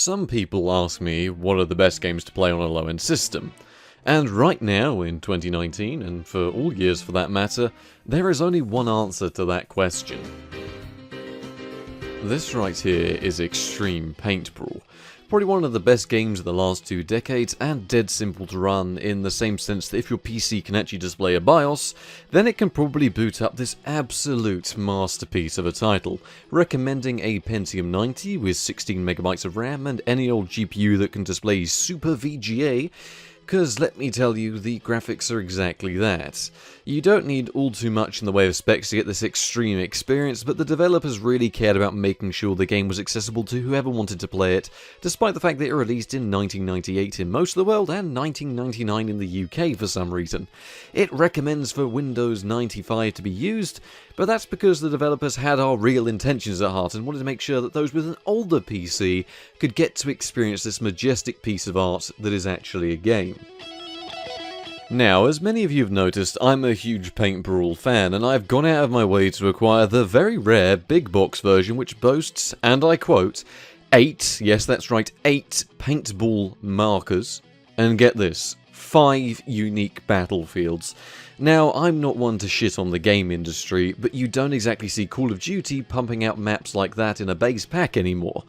Some people ask me what are the best games to play on a low-end system, and right now in 2019, and for all years for that matter, there is only one answer to that question. This right here is Extreme Paint Brawl. Probably one of the best games of the last 2 decades, and dead simple to run in the same sense that if your PC can actually display a BIOS, then it can probably boot up this absolute masterpiece of a title, recommending a Pentium 90 with 16MB of RAM and any old GPU that can display Super VGA, because let me tell you, the graphics are exactly that. You don't need all too much in the way of specs to get this extreme experience, but the developers really cared about making sure the game was accessible to whoever wanted to play it, despite the fact that it released in 1998 in most of the world and 1999 in the UK for some reason. It recommends for Windows 95 to be used, but that's because the developers had our real intentions at heart and wanted to make sure that those with an older PC could get to experience this majestic piece of art that is actually a game. Now, as many of you have noticed, I'm a huge Paint Brawl fan, and I've gone out of my way to acquire the very rare big box version which boasts, and I quote, 8, yes that's right, 8 paintball markers, and get this, 5 unique battlefields. Now, I'm not one to shit on the game industry, but you don't exactly see Call of Duty pumping out maps like that in a base pack anymore.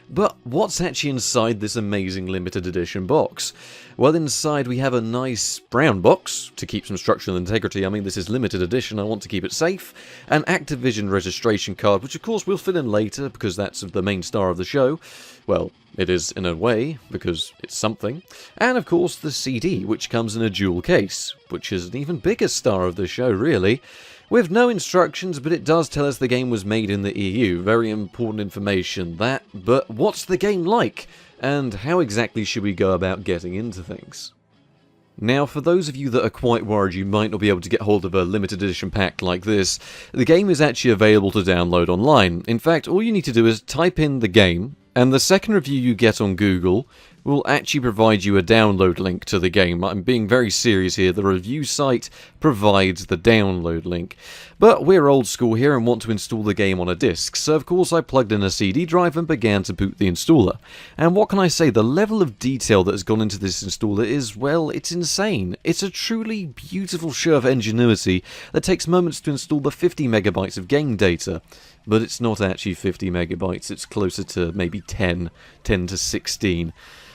But what's actually inside this amazing limited edition box? Well, inside we have a nice brown box to keep some structural integrity. I mean, this is limited edition, I want to keep it safe. An Activision registration card, which of course we'll fill in later because that's the main star of the show. Well, it is in a way, because it's something. And of course the CD, which comes in a dual case, which is an even bigger star of the show, really. With no instructions, but it does tell us the game was made in the EU. Very important information, that. But what's the game like? And how exactly should we go about getting into things? Now, for those of you that are quite worried you might not be able to get hold of a limited edition pack like this, the game is actually available to download online. In fact, all you need to do is type in the game, and the second review you get on Google will actually provide you a download link to the game. I'm being very serious here, the review site provides the download link. But we're old school here and want to install the game on a disc, so of course I plugged in a CD drive and began to boot the installer. And what can I say, the level of detail that has gone into this installer is, well, it's insane. It's a truly beautiful show of ingenuity that takes moments to install the 50MB of game data. But it's not actually 50MB, it's closer to maybe 10 to 16.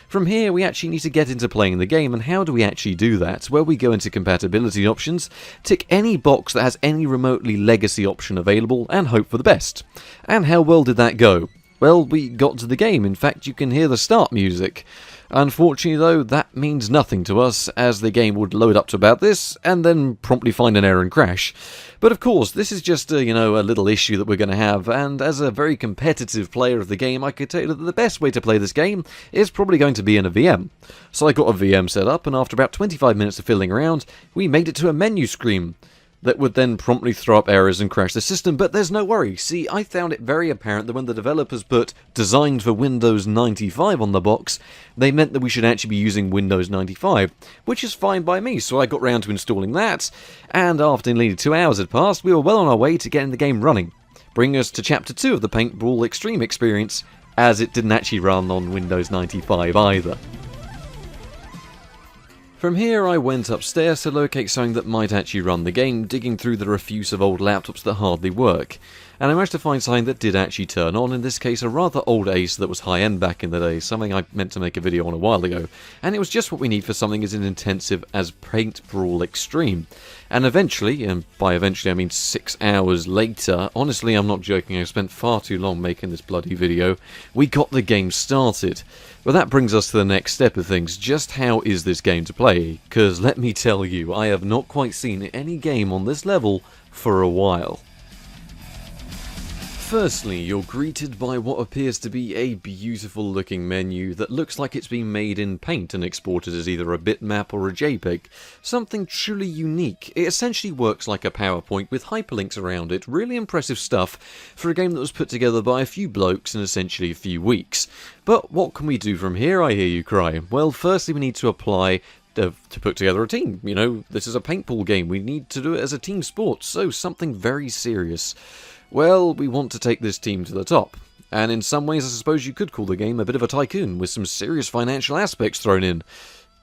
From here, we actually need to get into playing the game, and how do we actually do that? Well, we go into compatibility options, tick any box that has any remotely legacy option available, and hope for the best. And how well did that go? Well, we got to the game. In fact, you can hear the start music. Unfortunately, though, that means nothing to us, as the game would load up to about this, and then promptly find an error and crash. But of course, this is just a little issue that we're going to have, and as a very competitive player of the game, I could tell you that the best way to play this game is probably going to be in a VM. So I got a VM set up, and after about 25 minutes of fiddling around, we made it to a menu screen that would then promptly throw up errors and crash the system, but there's no worry. See, I found it very apparent that when the developers put designed for Windows 95 on the box, they meant that we should actually be using Windows 95, which is fine by me, so I got round to installing that, and after nearly 2 hours had passed, we were well on our way to getting the game running, bringing us to Chapter 2 of the Paint Brawl Extreme experience, as it didn't actually run on Windows 95 either. From here I went upstairs to locate something that might actually run the game, digging through the refuse of old laptops that hardly work. And I managed to find something that did actually turn on, in this case a rather old Ace that was high-end back in the day, something I meant to make a video on a while ago. And it was just what we need for something as intensive as Paint Brawl Extreme. And eventually, and by eventually I mean 6 hours later, honestly I'm not joking, I spent far too long making this bloody video, we got the game started. Well, that brings us to the next step of things. Just how is this game to play? Because let me tell you, I have not quite seen any game on this level for a while. Firstly, you're greeted by what appears to be a beautiful looking menu that looks like it's been made in Paint and exported as either a bitmap or a JPEG. Something truly unique. It essentially works like a PowerPoint with hyperlinks around it. Really impressive stuff for a game that was put together by a few blokes in essentially a few weeks. But what can we do from here, I hear you cry? Well, firstly we need to apply to put together a team. This is a paintball game. We need to do it as a team sport, so something very serious. Well, we want to take this team to the top. And in some ways, I suppose you could call the game a bit of a tycoon, with some serious financial aspects thrown in.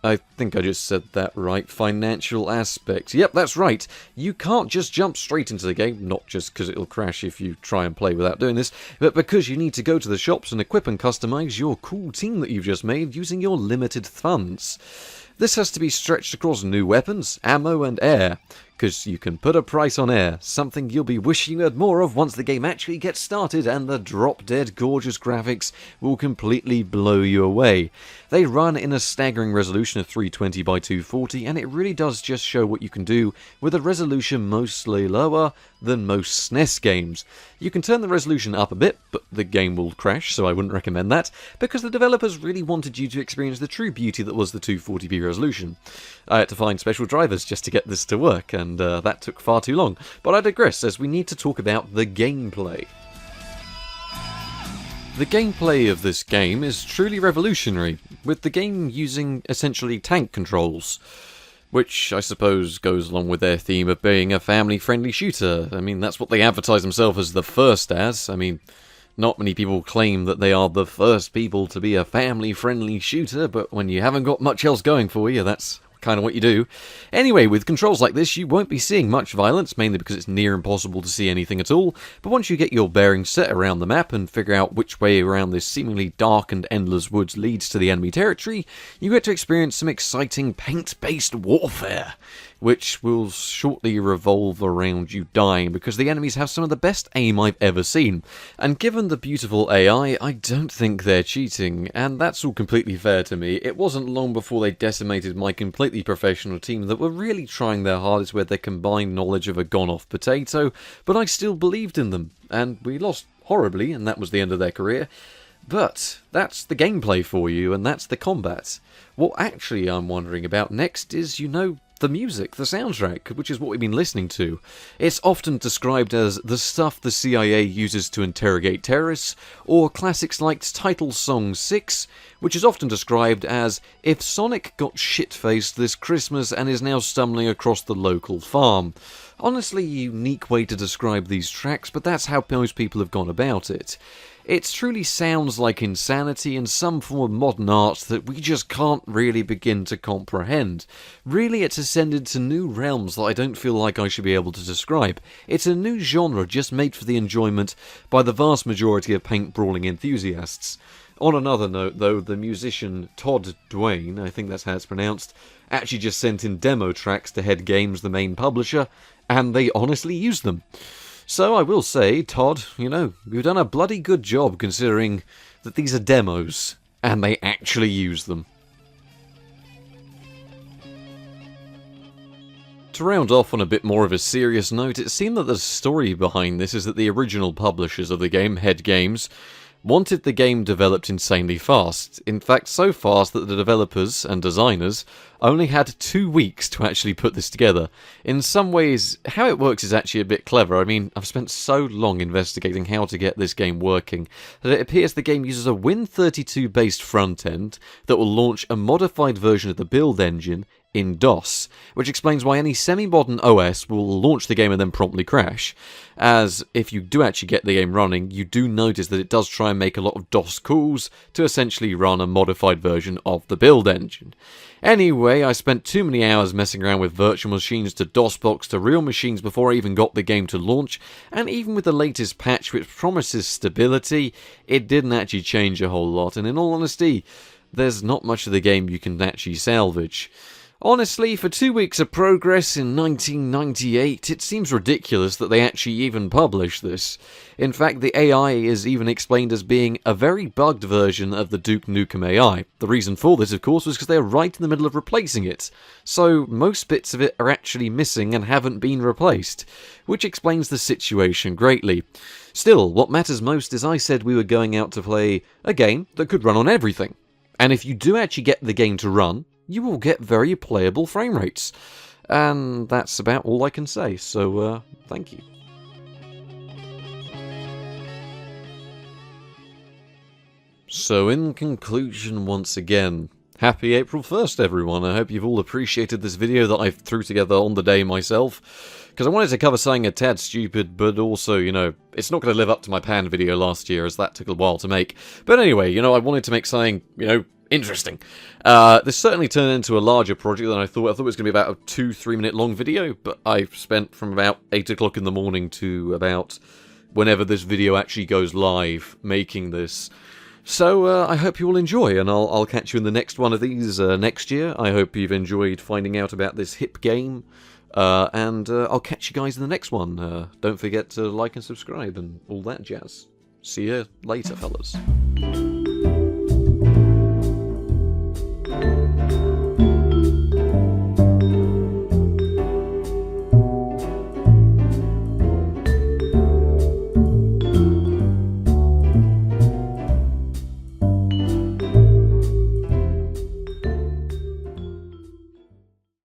I think I just said that right. Financial aspects. Yep, that's right. You can't just jump straight into the game, not just because it'll crash if you try and play without doing this, but because you need to go to the shops and equip and customize your cool team that you've just made using your limited funds. This has to be stretched across new weapons, ammo, and air, because you can put a price on air, something you'll be wishing you had more of once the game actually gets started and the drop-dead gorgeous graphics will completely blow you away. They run in a staggering resolution of 320 by 240, and it really does just show what you can do with a resolution mostly lower than most SNES games. You can turn the resolution up a bit, but the game will crash, so I wouldn't recommend that, because the developers really wanted you to experience the true beauty that was the 240p resolution. I had to find special drivers just to get this to work, and that took far too long. But I digress, as we need to talk about the gameplay. The gameplay of this game is truly revolutionary, with the game using essentially tank controls, which I suppose goes along with their theme of being a family-friendly shooter. I mean, that's what they advertise themselves as the first as. I mean, not many people claim that they are the first people to be a family-friendly shooter, but when you haven't got much else going for you, that's kind of what you do. Anyway, with controls like this, you won't be seeing much violence, mainly because it's near impossible to see anything at all, but once you get your bearings set around the map and figure out which way around this seemingly dark and endless woods leads to the enemy territory, you get to experience some exciting paint-based warfare, which will shortly revolve around you dying, because the enemies have some of the best aim I've ever seen. And given the beautiful AI, I don't think they're cheating, and that's all completely fair to me. It wasn't long before they decimated my completely professional team that were really trying their hardest with their combined knowledge of a gone-off potato, but I still believed in them, and we lost horribly, and that was the end of their career. But that's the gameplay for you, and that's the combat. What actually I'm wondering about next is, the music, the soundtrack, which is what we've been listening to. It's often described as the stuff the CIA uses to interrogate terrorists, or classics like Title Song 6, which is often described as if Sonic got shit-faced this Christmas and is now stumbling across the local farm. Honestly, a unique way to describe these tracks, but that's how most people have gone about it. It truly sounds like insanity and some form of modern art that we just can't really begin to comprehend. Really, it's ascended to new realms that I don't feel like I should be able to describe. It's a new genre just made for the enjoyment by the vast majority of paint-brawling enthusiasts. On another note, though, the musician Todd Duane, I think that's how it's pronounced, actually just sent in demo tracks to Head Games, the main publisher, and they honestly used them. So I will say, Todd, you've done a bloody good job considering that these are demos, and they actually use them. To round off on a bit more of a serious note, it seemed that the story behind this is that the original publishers of the game, Head Games, wanted the game developed insanely fast. In fact, so fast that the developers and designers only had 2 weeks to actually put this together. In some ways, how it works is actually a bit clever. I mean, I've spent so long investigating how to get this game working that it appears the game uses a Win32 based front end that will launch a modified version of the build engine in DOS, which explains why any semi-modern OS will launch the game and then promptly crash, as if you do actually get the game running, you do notice that it does try and make a lot of DOS calls to essentially run a modified version of the build engine. Anyway, I spent too many hours messing around with virtual machines to DOSBox to real machines before I even got the game to launch, and even with the latest patch which promises stability, it didn't actually change a whole lot, and in all honesty, there's not much of the game you can actually salvage. Honestly, for 2 weeks of progress in 1998, it seems ridiculous that they actually even published this. In fact, the AI is even explained as being a very bugged version of the Duke Nukem AI. The reason for this, of course, was because they're right in the middle of replacing it. So, most bits of it are actually missing and haven't been replaced, which explains the situation greatly. Still, what matters most is I said we were going out to play a game that could run on everything. And if you do actually get the game to run, you will get very playable frame rates. And that's about all I can say, so thank you. So in conclusion once again, Happy April 1st, everyone. I hope you've all appreciated this video that I threw together on the day myself. Because I wanted to cover something a tad stupid, but also, you know, it's not going to live up to my Pan video last year, as that took a while to make. But anyway, you know, I wanted to make something, you know, interesting. This certainly turned into a larger project than I thought. I thought it was going to be about a 2-3 minute long video, but I spent from about 8 o'clock in the morning to about whenever this video actually goes live making this. So I hope you all enjoy, and I'll catch you in the next one of these next year. I hope you've enjoyed finding out about this hip game, and I'll catch you guys in the next one. Don't forget to like and subscribe and all that jazz. See you later, fellas.